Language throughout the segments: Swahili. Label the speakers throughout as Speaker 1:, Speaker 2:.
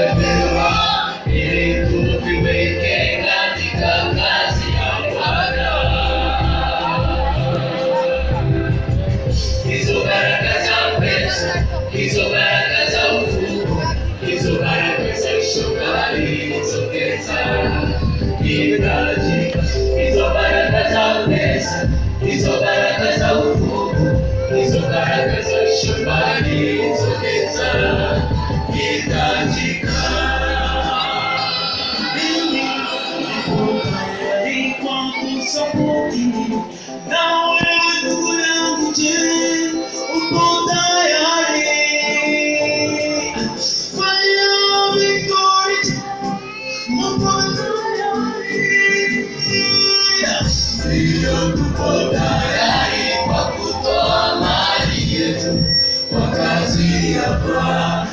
Speaker 1: tumepewa ili tuviweke katika kazi ya Bwana. Hizo baraka za pesa, hizo baraka za ufungu, hizo baraka za shukrani zongeza hitajika. Hizo baraka za pesa, hizo baraka za ufungu, hizo baraka za shukrani zongeza hitajika.
Speaker 2: Mimi niko tayari kwa kusapoti, na wewe ndugu yangu, je, uko tayari? Fanya victory, uko tayari?
Speaker 1: Ndiyo, tuko tayari kwa kutoa mali yetu kwa kazi ya Bwana.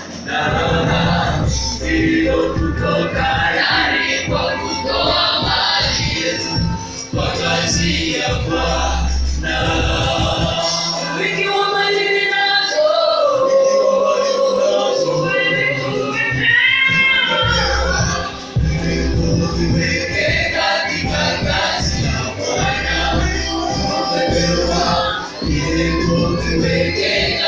Speaker 1: Ndiyo, tuko tayari kwa kutoa mali yetu kwa kazi ya Bwana.
Speaker 2: Ikiwa mali ninazo,
Speaker 1: tuviweke katika kazi ya Bwana. Tumepewa ili tuviweke